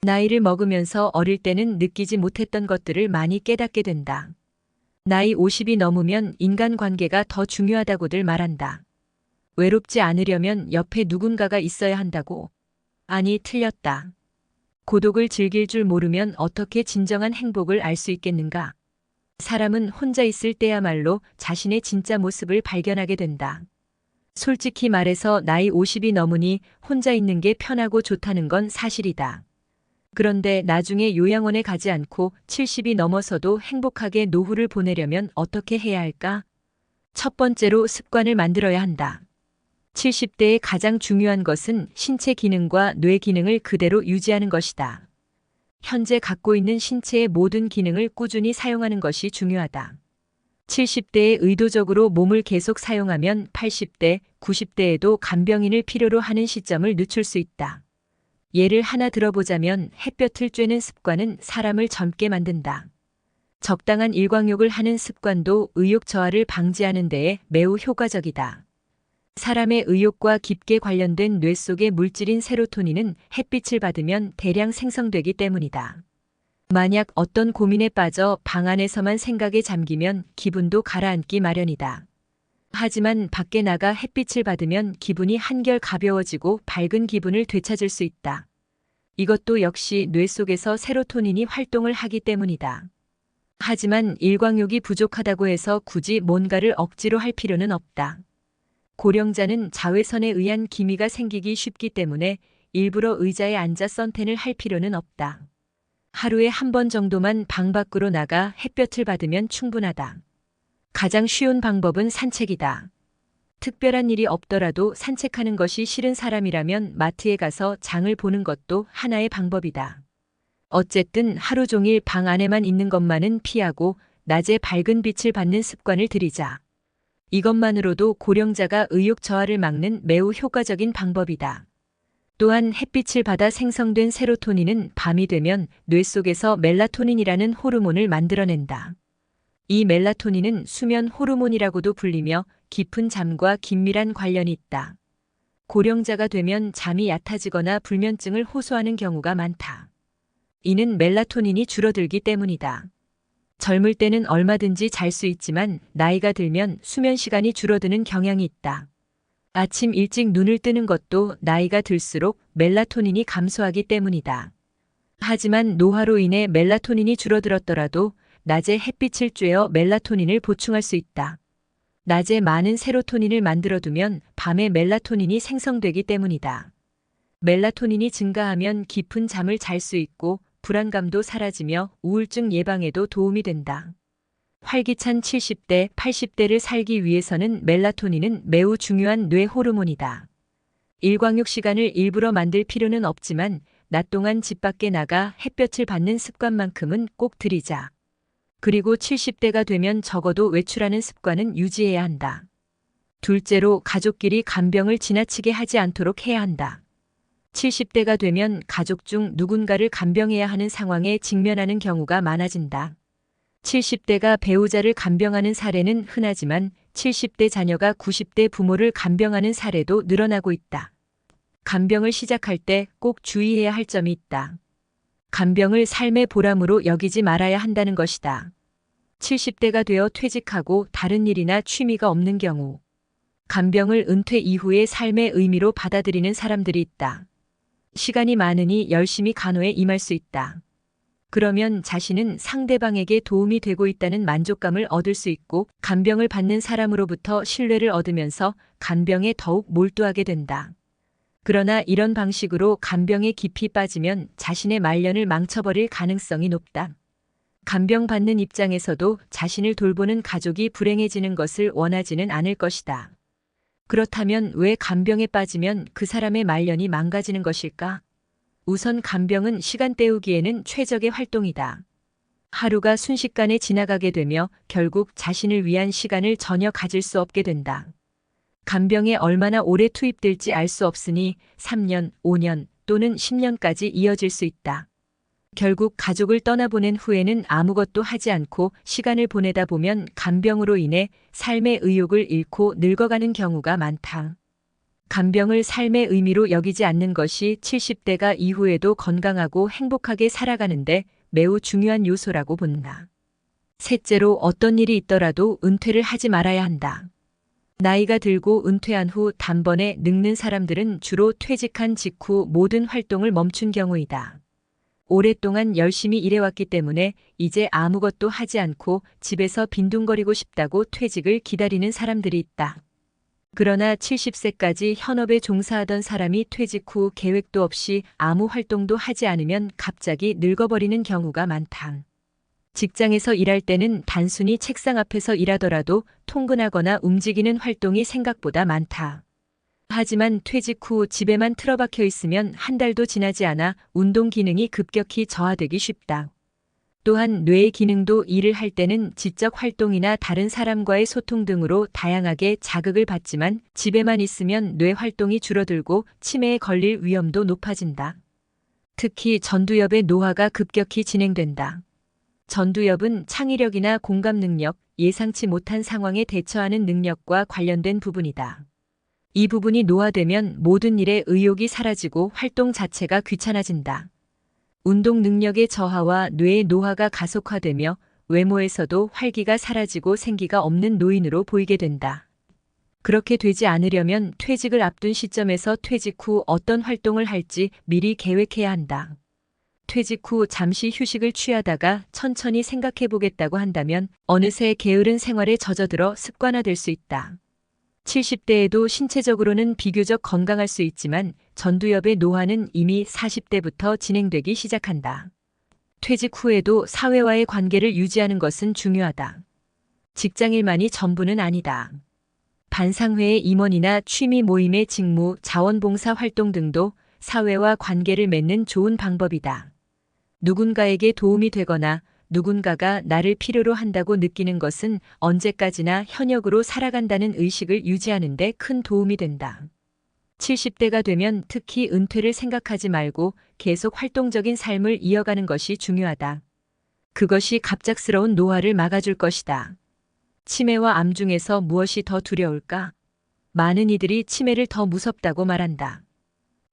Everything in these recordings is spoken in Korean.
나이를 먹으면서 어릴 때는 느끼지 못했던 것들을 많이 깨닫게 된다. 나이 50이 넘으면 인간관계가 더 중요하다고들 말한다. 외롭지 않으려면 옆에 누군가가 있어야 한다고. 아니, 틀렸다. 고독을 즐길 줄 모르면 어떻게 진정한 행복을 알 수 있겠는가? 사람은 혼자 있을 때야말로 자신의 진짜 모습을 발견하게 된다. 솔직히 말해서 나이 50이 넘으니 혼자 있는 게 편하고 좋다는 건 사실이다. 그런데 나중에 요양원에 가지 않고 70이 넘어서도 행복하게 노후를 보내려면 어떻게 해야 할까? 첫 번째로 습관을 만들어야 한다. 70대의 가장 중요한 것은 신체 기능과 뇌 기능을 그대로 유지하는 것이다. 현재 갖고 있는 신체의 모든 기능을 꾸준히 사용하는 것이 중요하다. 70대에 의도적으로 몸을 계속 사용하면 80대, 90대에도 간병인을 필요로 하는 시점을 늦출 수 있다. 예를 하나 들어보자면 햇볕을 쬐는 습관은 사람을 젊게 만든다. 적당한 일광욕을 하는 습관도 의욕 저하를 방지하는 데에 매우 효과적이다. 사람의 의욕과 깊게 관련된 뇌 속의 물질인 세로토닌은 햇빛을 받으면 대량 생성되기 때문이다. 만약 어떤 고민에 빠져 방 안에서만 생각에 잠기면 기분도 가라앉기 마련이다. 하지만 밖에 나가 햇빛을 받으면 기분이 한결 가벼워지고 밝은 기분을 되찾을 수 있다. 이것도 역시 뇌 속에서 세로토닌이 활동을 하기 때문이다. 하지만 일광욕이 부족하다고 해서 굳이 뭔가를 억지로 할 필요는 없다. 고령자는 자외선에 의한 기미가 생기기 쉽기 때문에 일부러 의자에 앉아 선탠을 할 필요는 없다. 하루에 한 번 정도만 방 밖으로 나가 햇볕을 받으면 충분하다. 가장 쉬운 방법은 산책이다. 특별한 일이 없더라도 산책하는 것이 싫은 사람이라면 마트에 가서 장을 보는 것도 하나의 방법이다. 어쨌든 하루 종일 방 안에만 있는 것만은 피하고 낮에 밝은 빛을 받는 습관을 들이자. 이것만으로도 고령자가 의욕 저하를 막는 매우 효과적인 방법이다. 또한 햇빛을 받아 생성된 세로토닌은 밤이 되면 뇌 속에서 멜라토닌이라는 호르몬을 만들어낸다. 이 멜라토닌은 수면 호르몬이라고도 불리며 깊은 잠과 긴밀한 관련이 있다. 고령자가 되면 잠이 얕아지거나 불면증을 호소하는 경우가 많다. 이는 멜라토닌이 줄어들기 때문이다. 젊을 때는 얼마든지 잘 수 있지만 나이가 들면 수면 시간이 줄어드는 경향이 있다. 아침 일찍 눈을 뜨는 것도 나이가 들수록 멜라토닌이 감소하기 때문이다. 하지만 노화로 인해 멜라토닌이 줄어들었더라도 낮에 햇빛을 쬐어 멜라토닌을 보충할 수 있다. 낮에 많은 세로토닌을 만들어두면 밤에 멜라토닌이 생성되기 때문이다. 멜라토닌이 증가하면 깊은 잠을 잘 수 있고 불안감도 사라지며 우울증 예방에도 도움이 된다. 활기찬 70대, 80대를 살기 위해서는 멜라토닌은 매우 중요한 뇌 호르몬이다. 일광욕 시간을 일부러 만들 필요는 없지만 낮 동안 집 밖에 나가 햇볕을 받는 습관만큼은 꼭 들이자. 그리고 70대가 되면 적어도 외출하는 습관은 유지해야 한다. 둘째로 가족끼리 간병을 지나치게 하지 않도록 해야 한다. 70대가 되면 가족 중 누군가를 간병해야 하는 상황에 직면하는 경우가 많아진다. 70대가 배우자를 간병하는 사례는 흔하지만 70대 자녀가 90대 부모를 간병하는 사례도 늘어나고 있다. 간병을 시작할 때 꼭 주의해야 할 점이 있다. 간병을 삶의 보람으로 여기지 말아야 한다는 것이다. 70대가 되어 퇴직하고 다른 일이나 취미가 없는 경우, 간병을 은퇴 이후의 삶의 의미로 받아들이는 사람들이 있다. 시간이 많으니 열심히 간호에 임할 수 있다. 그러면 자신은 상대방에게 도움이 되고 있다는 만족감을 얻을 수 있고 간병을 받는 사람으로부터 신뢰를 얻으면서 간병에 더욱 몰두하게 된다. 그러나 이런 방식으로 간병에 깊이 빠지면 자신의 말년을 망쳐버릴 가능성이 높다. 간병받는 입장에서도 자신을 돌보는 가족이 불행해지는 것을 원하지는 않을 것이다. 그렇다면 왜 간병에 빠지면 그 사람의 말년이 망가지는 것일까? 우선 간병은 시간 때우기에는 최적의 활동이다. 하루가 순식간에 지나가게 되며 결국 자신을 위한 시간을 전혀 가질 수 없게 된다. 간병에 얼마나 오래 투입될지 알 수 없으니 3년, 5년 또는 10년까지 이어질 수 있다. 결국 가족을 떠나보낸 후에는 아무것도 하지 않고 시간을 보내다 보면 간병으로 인해 삶의 의욕을 잃고 늙어가는 경우가 많다. 간병을 삶의 의미로 여기지 않는 것이 70대가 이후에도 건강하고 행복하게 살아가는데 매우 중요한 요소라고 본다. 셋째로 어떤 일이 있더라도 은퇴를 하지 말아야 한다. 나이가 들고 은퇴한 후 단번에 늙는 사람들은 주로 퇴직한 직후 모든 활동을 멈춘 경우이다. 오랫동안 열심히 일해왔기 때문에 이제 아무것도 하지 않고 집에서 빈둥거리고 싶다고 퇴직을 기다리는 사람들이 있다. 그러나 70세까지 현업에 종사하던 사람이 퇴직 후 계획도 없이 아무 활동도 하지 않으면 갑자기 늙어버리는 경우가 많다. 직장에서 일할 때는 단순히 책상 앞에서 일하더라도 통근하거나 움직이는 활동이 생각보다 많다. 하지만 퇴직 후 집에만 틀어박혀 있으면 한 달도 지나지 않아 운동 기능이 급격히 저하되기 쉽다. 또한 뇌의 기능도 일을 할 때는 지적 활동이나 다른 사람과의 소통 등으로 다양하게 자극을 받지만 집에만 있으면 뇌 활동이 줄어들고 치매에 걸릴 위험도 높아진다. 특히 전두엽의 노화가 급격히 진행된다. 전두엽은 창의력이나 공감 능력, 예상치 못한 상황에 대처하는 능력과 관련된 부분이다. 이 부분이 노화되면 모든 일에 의욕이 사라지고 활동 자체가 귀찮아진다. 운동 능력의 저하와 뇌의 노화가 가속화되며 외모에서도 활기가 사라지고 생기가 없는 노인으로 보이게 된다. 그렇게 되지 않으려면 퇴직을 앞둔 시점에서 퇴직 후 어떤 활동을 할지 미리 계획해야 한다. 퇴직 후 잠시 휴식을 취하다가 천천히 생각해 보겠다고 한다면 어느새 게으른 생활에 젖어들어 습관화될 수 있다. 70대에도 신체적으로는 비교적 건강할 수 있지만 전두엽의 노화는 이미 40대부터 진행되기 시작한다. 퇴직 후에도 사회와의 관계를 유지하는 것은 중요하다. 직장일만이 전부는 아니다. 반상회의 임원이나 취미 모임의 직무, 자원봉사 활동 등도 사회와 관계를 맺는 좋은 방법이다. 누군가에게 도움이 되거나 누군가가 나를 필요로 한다고 느끼는 것은 언제까지나 현역으로 살아간다는 의식을 유지하는 데 큰 도움이 된다. 70대가 되면 특히 은퇴를 생각하지 말고 계속 활동적인 삶을 이어가는 것이 중요하다. 그것이 갑작스러운 노화를 막아줄 것이다. 치매와 암 중에서 무엇이 더 두려울까? 많은 이들이 치매를 더 무섭다고 말한다.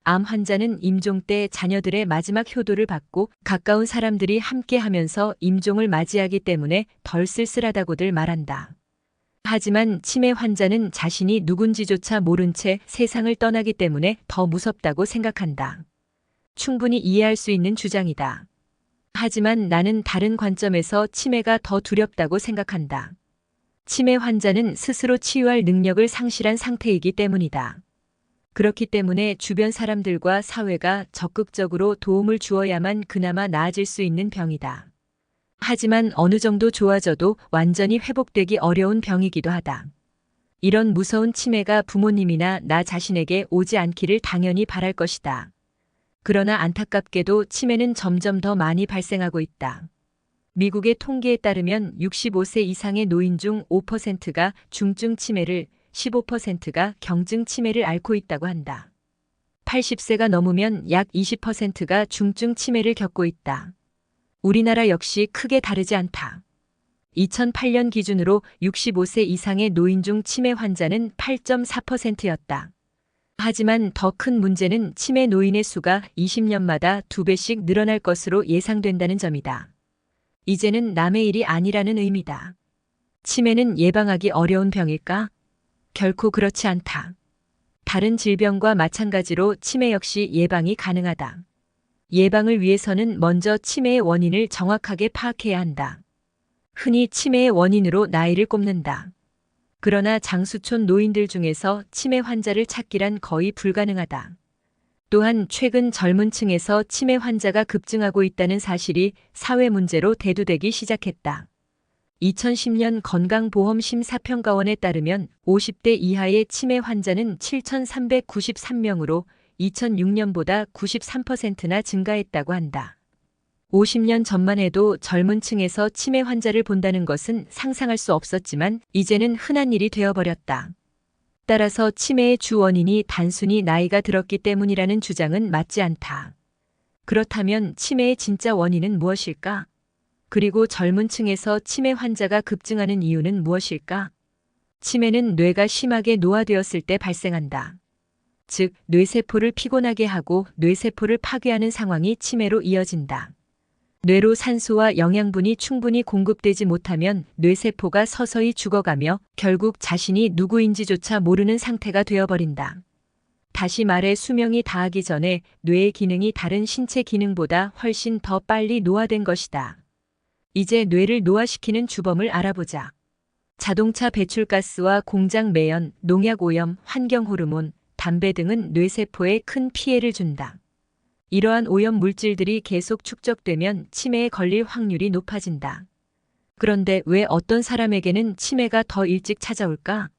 암 환자는 임종 때 자녀들의 마지막 효도를 받고 가까운 사람들이 함께 하면서 임종을 맞이하기 때문에 덜 쓸쓸하다고들 말한다. 하지만 치매 환자는 자신이 누군지조차 모른 채 세상을 떠나기 때문에 더 무섭다고 생각한다. 충분히 이해할 수 있는 주장이다. 하지만 나는 다른 관점에서 치매가 더 두렵다고 생각한다. 치매 환자는 스스로 치유할 능력을 상실한 상태이기 때문이다. 그렇기 때문에 주변 사람들과 사회가 적극적으로 도움을 주어야만 그나마 나아질 수 있는 병이다. 하지만 어느 정도 좋아져도 완전히 회복되기 어려운 병이기도 하다. 이런 무서운 치매가 부모님이나 나 자신에게 오지 않기를 당연히 바랄 것이다. 그러나 안타깝게도 치매는 점점 더 많이 발생하고 있다. 미국의 통계에 따르면 65세 이상의 노인 중 5%가 중증 치매를 15%가 경증 치매를 앓고 있다고 한다. 80세가 넘으면 약 20%가 중증 치매를 겪고 있다. 우리나라 역시 크게 다르지 않다. 2008년 기준으로 65세 이상의 노인 중 치매 환자는 8.4%였다. 하지만 더 큰 문제는 치매 노인의 수가 20년마다 2배씩 늘어날 것으로 예상된다는 점이다. 이제는 남의 일이 아니라는 의미다. 치매는 예방하기 어려운 병일까? 결코 그렇지 않다. 다른 질병과 마찬가지로 치매 역시 예방이 가능하다. 예방을 위해서는 먼저 치매의 원인을 정확하게 파악해야 한다. 흔히 치매의 원인으로 나이를 꼽는다. 그러나 장수촌 노인들 중에서 치매 환자를 찾기란 거의 불가능하다. 또한 최근 젊은 층에서 치매 환자가 급증하고 있다는 사실이 사회 문제로 대두되기 시작했다. 2010년 건강보험심사평가원에 따르면 50대 이하의 치매 환자는 7,393명으로 2006년보다 93%나 증가했다고 한다. 50년 전만 해도 젊은 층에서 치매 환자를 본다는 것은 상상할 수 없었지만 이제는 흔한 일이 되어버렸다. 따라서 치매의 주 원인이 단순히 나이가 들었기 때문이라는 주장은 맞지 않다. 그렇다면 치매의 진짜 원인은 무엇일까? 그리고 젊은 층에서 치매 환자가 급증하는 이유는 무엇일까? 치매는 뇌가 심하게 노화되었을 때 발생한다. 즉, 뇌세포를 피곤하게 하고 뇌세포를 파괴하는 상황이 치매로 이어진다. 뇌로 산소와 영양분이 충분히 공급되지 못하면 뇌세포가 서서히 죽어가며 결국 자신이 누구인지조차 모르는 상태가 되어버린다. 다시 말해 수명이 다하기 전에 뇌의 기능이 다른 신체 기능보다 훨씬 더 빨리 노화된 것이다. 이제 뇌를 노화시키는 주범을 알아보자. 자동차 배출가스와 공장 매연, 농약 오염, 환경 호르몬, 담배 등은 뇌세포에 큰 피해를 준다. 이러한 오염 물질들이 계속 축적되면 치매에 걸릴 확률이 높아진다. 그런데 왜 어떤 사람에게는 치매가 더 일찍 찾아올까?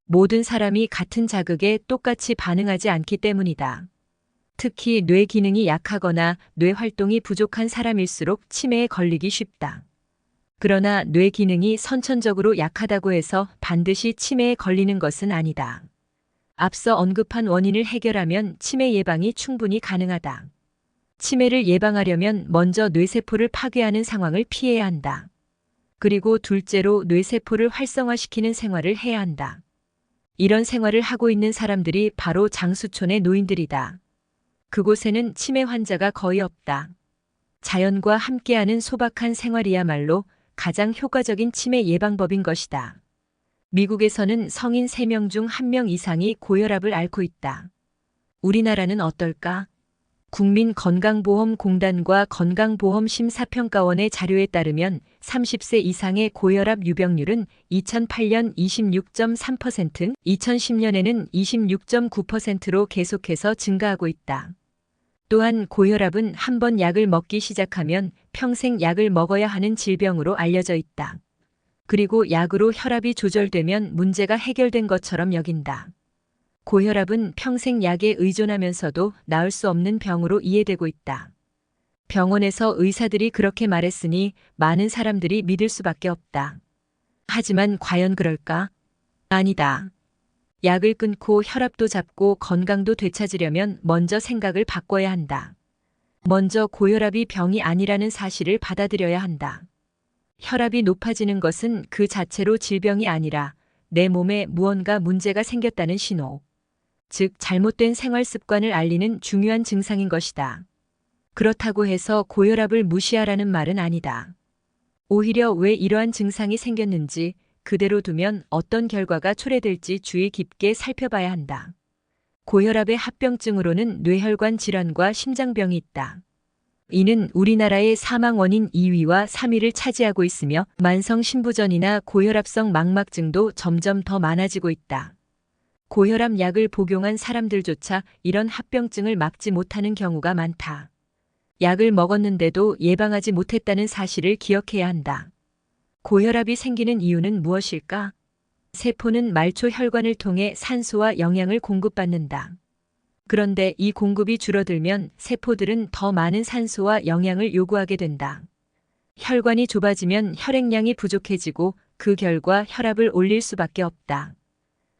모든 사람이 같은 자극에 똑같이 반응하지 않기 때문이다. 특히 뇌 기능이 약하거나 뇌 활동이 부족한 사람일수록 치매에 걸리기 쉽다. 그러나 뇌 기능이 선천적으로 약하다고 해서 반드시 치매에 걸리는 것은 아니다. 앞서 언급한 원인을 해결하면 치매 예방이 충분히 가능하다. 치매를 예방하려면 먼저 뇌세포를 파괴하는 상황을 피해야 한다. 그리고 둘째로 뇌세포를 활성화시키는 생활을 해야 한다. 이런 생활을 하고 있는 사람들이 바로 장수촌의 노인들이다. 그곳에는 치매 환자가 거의 없다. 자연과 함께하는 소박한 생활이야말로 가장 효과적인 치매 예방법인 것이다. 미국에서는 성인 3명 중 1명 이상이 고혈압을 앓고 있다. 우리나라는 어떨까? 국민건강보험공단과 건강보험심사평가원의 자료에 따르면 30세 이상의 고혈압 유병률은 2008년 26.3%, 2010년에는 26.9%로 계속해서 증가하고 있다. 또한 고혈압은 한 번 약을 먹기 시작하면 평생 약을 먹어야 하는 질병으로 알려져 있다. 그리고 약으로 혈압이 조절되면 문제가 해결된 것처럼 여긴다. 고혈압은 평생 약에 의존하면서도 나을 수 없는 병으로 이해되고 있다. 병원에서 의사들이 그렇게 말했으니 많은 사람들이 믿을 수밖에 없다. 하지만 과연 그럴까? 아니다. 약을 끊고 혈압도 잡고 건강도 되찾으려면 먼저 생각을 바꿔야 한다. 먼저 고혈압이 병이 아니라는 사실을 받아들여야 한다. 혈압이 높아지는 것은 그 자체로 질병이 아니라 내 몸에 무언가 문제가 생겼다는 신호. 즉, 잘못된 생활 습관을 알리는 중요한 증상인 것이다. 그렇다고 해서 고혈압을 무시하라는 말은 아니다. 오히려 왜 이러한 증상이 생겼는지 그대로 두면 어떤 결과가 초래될지 주의 깊게 살펴봐야 한다. 고혈압의 합병증으로는 뇌혈관 질환과 심장병이 있다. 이는 우리나라의 사망 원인 2위와 3위를 차지하고 있으며 만성 신부전이나 고혈압성 망막증도 점점 더 많아지고 있다. 고혈압 약을 복용한 사람들조차 이런 합병증을 막지 못하는 경우가 많다. 약을 먹었는데도 예방하지 못했다는 사실을 기억해야 한다. 고혈압이 생기는 이유는 무엇일까? 세포는 말초 혈관을 통해 산소와 영양을 공급받는다. 그런데 이 공급이 줄어들면 세포들은 더 많은 산소와 영양을 요구하게 된다. 혈관이 좁아지면 혈액량이 부족해지고 그 결과 혈압을 올릴 수밖에 없다.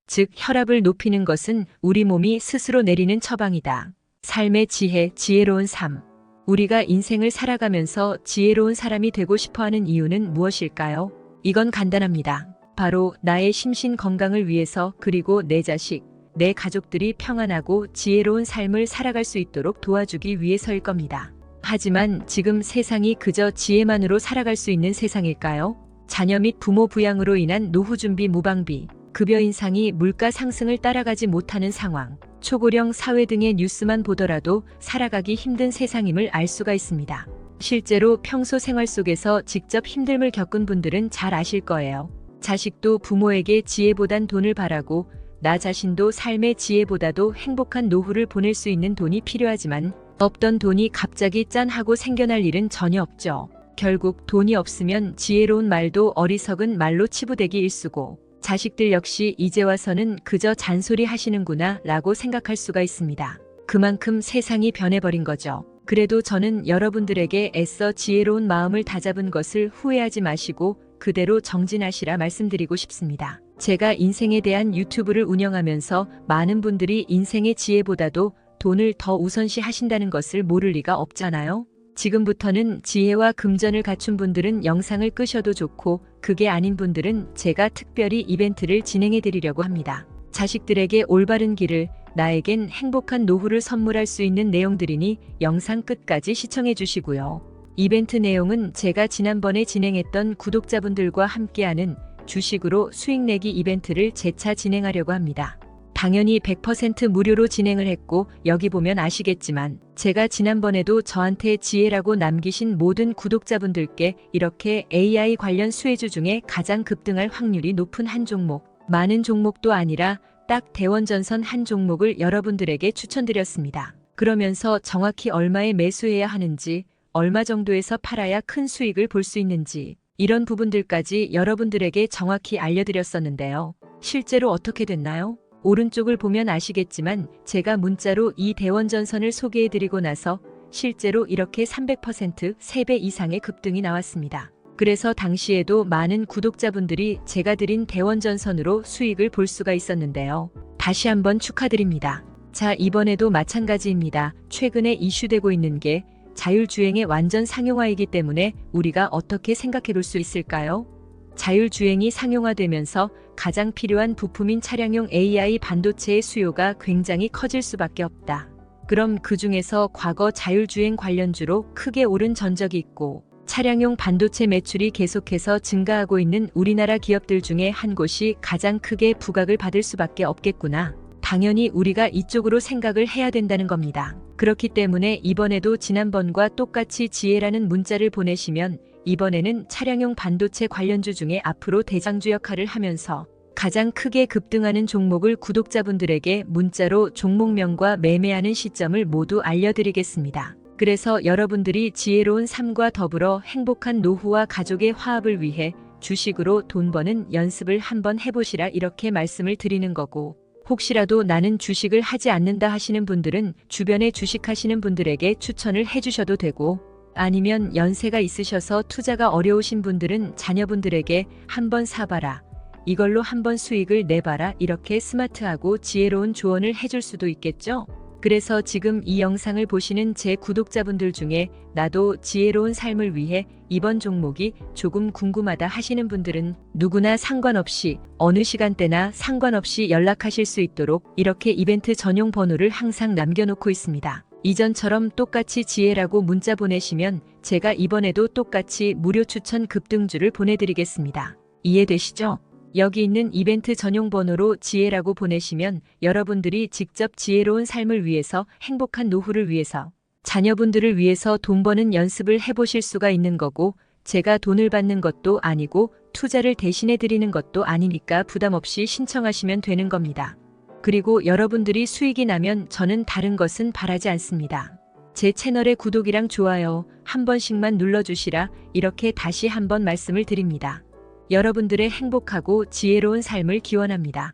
즉, 혈압을 높이는 것은 우리 몸이 스스로 내리는 처방이다. 삶의 지혜, 지혜로운 삶. 우리가 인생을 살아가면서 지혜로운 사람이 되고 싶어하는 이유는 무엇일까요? 이건 간단합니다. 바로 나의 심신 건강을 위해서, 그리고 내 자식, 내 가족들이 평안하고 지혜로운 삶을 살아갈 수 있도록 도와주기 위해서일 겁니다. 하지만 지금 세상이 그저 지혜만으로 살아갈 수 있는 세상일까요? 자녀 및 부모 부양으로 인한 노후 준비 무방비, 급여 인상이 물가 상승을 따라가지 못하는 상황, 초고령 사회 등의 뉴스만 보더라도 살아가기 힘든 세상임을 알 수가 있습니다. 실제로 평소 생활 속에서 직접 힘듦을 겪은 분들은 잘 아실 거예요. 자식도 부모에게 지혜보단 돈을 바라고 나 자신도 삶의 지혜보다도 행복한 노후를 보낼 수 있는 돈이 필요하지만 없던 돈이 갑자기 짠 하고 생겨날 일은 전혀 없죠. 결국 돈이 없으면 지혜로운 말도 어리석은 말로 치부되기 일쑤고 자식들 역시 이제 와서는 그저 잔소리 하시는구나 라고 생각할 수가 있습니다. 그만큼 세상이 변해버린 거죠. 그래도 저는 여러분들에게 애써 지혜로운 마음을 다잡은 것을 후회하지 마시고 그대로 정진하시라 말씀드리고 싶습니다. 제가 인생에 대한 유튜브를 운영하면서 많은 분들이 인생의 지혜보다도 돈을 더 우선시 하신다는 것을 모를 리가 없잖아요. 지금부터는 지혜와 금전을 갖춘 분들은 영상을 끄셔도 좋고 그게 아닌 분들은 제가 특별히 이벤트를 진행해 드리려고 합니다. 자식들에게 올바른 길을, 나에겐 행복한 노후를 선물할 수 있는 내용들이니 영상 끝까지 시청해 주시고요. 이벤트 내용은 제가 지난번에 진행했던 구독자분들과 함께하는 주식으로 수익 내기 이벤트를 재차 진행하려고 합니다. 당연히 100% 무료로 진행을 했고 여기 보면 아시겠지만 제가 지난번에도 저한테 지혜라고 남기신 모든 구독자분들께 이렇게 AI 관련 수혜주 중에 가장 급등할 확률이 높은 한 종목, 많은 종목도 아니라 딱 대원전선 한 종목을 여러분들에게 추천드렸습니다. 그러면서 정확히 얼마에 매수해야 하는지, 얼마 정도에서 팔아야 큰 수익을 볼 수 있는지 이런 부분들까지 여러분들에게 정확히 알려드렸었는데요. 실제로 어떻게 됐나요? 오른쪽을 보면 아시겠지만 제가 문자로 이 대원전선을 소개해드리고 나서 실제로 이렇게 300% 3배 이상의 급등이 나왔습니다. 그래서 당시에도 많은 구독자분들이 제가 드린 대원전선으로 수익을 볼 수가 있었는데요. 다시 한번 축하드립니다. 자, 이번에도 마찬가지입니다. 최근에 이슈되고 있는 게 자율주행의 완전 상용화이기 때문에 우리가 어떻게 생각해 볼 수 있을까요? 자율주행이 상용화되면서 가장 필요한 부품인 차량용 AI 반도체의 수요가 굉장히 커질 수밖에 없다. 그럼 그 중에서 과거 자율주행 관련주로 크게 오른 전적이 있고 차량용 반도체 매출이 계속해서 증가하고 있는 우리나라 기업들 중에 한 곳이 가장 크게 부각을 받을 수밖에 없겠구나. 당연히 우리가 이쪽으로 생각을 해야 된다는 겁니다. 그렇기 때문에 이번에도 지난번과 똑같이 지혜라는 문자를 보내시면 이번에는 차량용 반도체 관련주 중에 앞으로 대장주 역할을 하면서 가장 크게 급등하는 종목을 구독자분들에게 문자로 종목명과 매매하는 시점을 모두 알려드리겠습니다. 그래서 여러분들이 지혜로운 삶과 더불어 행복한 노후와 가족의 화합을 위해 주식으로 돈 버는 연습을 한번 해보시라 이렇게 말씀을 드리는 거고, 혹시라도 나는 주식을 하지 않는다 하시는 분들은 주변에 주식하시는 분들에게 추천을 해주셔도 되고, 아니면 연세가 있으셔서 투자가 어려우신 분들은 자녀분들에게 한번 사봐라, 이걸로 한번 수익을 내봐라 이렇게 스마트하고 지혜로운 조언을 해줄 수도 있겠죠? 그래서 지금 이 영상을 보시는 제 구독자분들 중에 나도 지혜로운 삶을 위해 이번 종목이 조금 궁금하다 하시는 분들은 누구나 상관없이 어느 시간대나 상관없이 연락하실 수 있도록 이렇게 이벤트 전용 번호를 항상 남겨놓고 있습니다. 이전처럼 똑같이 지혜라고 문자 보내시면 제가 이번에도 똑같이 무료 추천 급등주를 보내드리겠습니다. 이해되시죠? 여기 있는 이벤트 전용 번호로 지혜라고 보내시면 여러분들이 직접 지혜로운 삶을 위해서, 행복한 노후를 위해서, 자녀분들을 위해서 돈 버는 연습을 해보실 수가 있는 거고, 제가 돈을 받는 것도 아니고 투자를 대신해 드리는 것도 아니니까 부담 없이 신청하시면 되는 겁니다. 그리고 여러분들이 수익이 나면 저는 다른 것은 바라지 않습니다. 제 채널의 구독이랑 좋아요 한 번씩만 눌러주시라 이렇게 다시 한번 말씀을 드립니다. 여러분들의 행복하고 지혜로운 삶을 기원합니다.